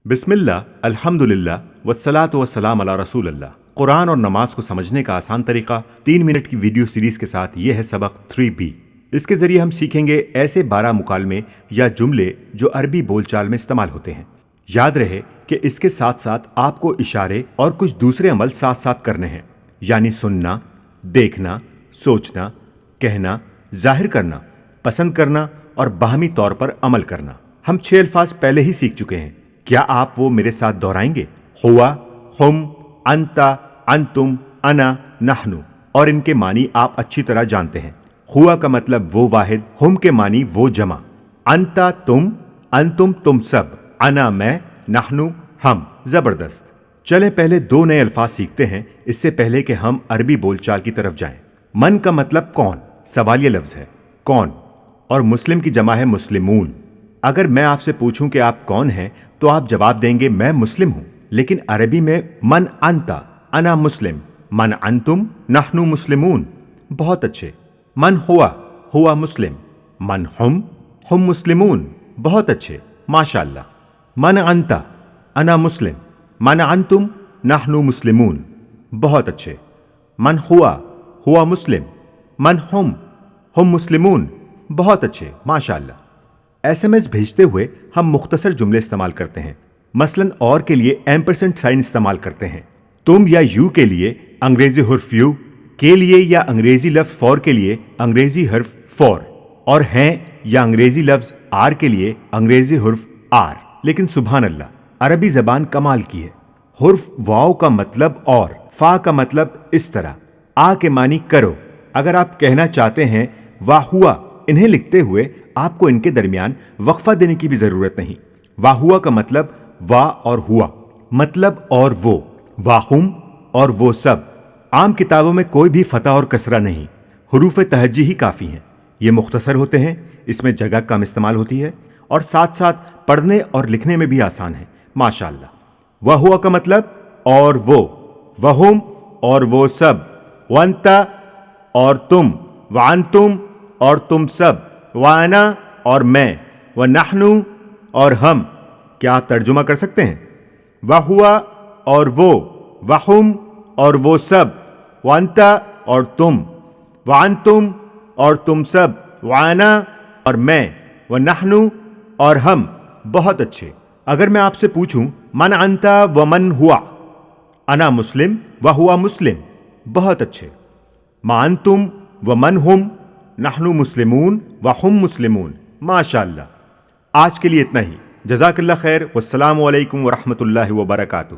بسم اللہ، الحمدللہ والصلاۃ والسلام علی رسول اللہ۔ قرآن اور نماز کو سمجھنے کا آسان طریقہ 3 منٹ کی ویڈیو سیریز کے ساتھ یہ ہے سبق 3B۔ اس کے ذریعے ہم سیکھیں گے ایسے 12 مکالمے یا جملے جو عربی بول چال میں استعمال ہوتے ہیں۔ یاد رہے کہ اس کے ساتھ ساتھ آپ کو اشارے اور کچھ دوسرے عمل ساتھ ساتھ کرنے ہیں، یعنی سننا، دیکھنا، سوچنا، کہنا، ظاہر کرنا، پسند کرنا اور باہمی طور پر عمل کرنا۔ ہم 6 الفاظ پہلے ہی سیکھ چکے ہیں، کیا آپ وہ میرے ساتھ دہرائیں گے؟ ہوا، ہم، انتا، انتم، انا، نحنو، اور ان کے معنی آپ اچھی طرح جانتے ہیں۔ ہوا کا مطلب وہ واحد، ہم کے معنی وہ جمع، انتا تم، انتم تم سب، انا میں، نحنو ہم۔ زبردست! چلیں پہلے 2 نئے الفاظ سیکھتے ہیں اس سے پہلے کہ ہم عربی بول چال کی طرف جائیں۔ من کا مطلب کون، سوالیہ لفظ ہے، کون، اور مسلم کی جمع ہے مسلمون۔ اگر میں آپ سے پوچھوں کہ آپ کون ہیں تو آپ جواب دیں گے میں مسلم ہوں، لیکن عربی میں من انتا، انا مسلم، من انتم، نحنو مسلمون۔ بہت اچھے۔ من ہوا مسلم، من ہم مسلمون۔ بہت اچھے، ماشاءاللہ۔ من انتا، انا مسلم، من انتم، نحنو مسلمون۔ بہت اچھے۔ من ہوا مسلم، من ہم مسلمون۔ بہت اچھے، ماشاءاللہ۔ SMS بھیجتے ہوئے ہم مختصر جملے استعمال کرتے ہیں، مثلاً اور کے لیے ایمپرسنٹ سائن استعمال کرتے ہیں، تم یا یو کے لیے انگریزی حرف یو، کے لیے یا انگریزی لفظ فور کے لیے انگریزی حرف فور، اور ہیں یا انگریزی لفظ آر کے لیے انگریزی حرف آر۔ لیکن سبحان اللہ، عربی زبان کمال کی ہے۔ حرف واو کا مطلب اور، فا کا مطلب اس طرح، آ کے معنی کرو۔ اگر آپ کہنا چاہتے ہیں واہ ہوا، انہیں لکھتے ہوئے آپ کو ان کے درمیان وقفہ دینے کی بھی ضرورت نہیں۔ واہ ہوا کا مطلب واہ اور ہوا، مطلب اور وہ، واہم اور وہ سب۔ عام کتابوں میں کوئی بھی فتح اور کسرہ نہیں، حروف تہجی ہی کافی ہیں۔ یہ مختصر ہوتے ہیں، اس میں جگہ کم استعمال ہوتی ہے، اور ساتھ ساتھ پڑھنے اور لکھنے میں بھی آسان ہے، ماشاءاللہ۔ واہ ہوا کا مطلب اور وہ، وہم اور وہ سب، وانتا اور تم، وانتم اور تم سب، وانا اور میں، ونحنو اور ہم۔ کیا آپ ترجمہ کر سکتے ہیں؟ وہوا اور وہ، وہم اور وہ سب، وانتا اور تم، وانتم اور تم سب، وانا اور میں، ونحنو اور ہم۔ بہت اچھے۔ اگر میں آپ سے پوچھوں من انتا ومن ہوا، انا مسلم وہوا مسلم۔ بہت اچھے۔ ما انتم ومن ہم، نحنو مسلمون وہم مسلمون۔ ماشاءاللہ۔ آج کے لیے اتنا ہی۔ جزاک اللہ خیر، والسلام علیکم ورحمۃ اللہ وبرکاتہ۔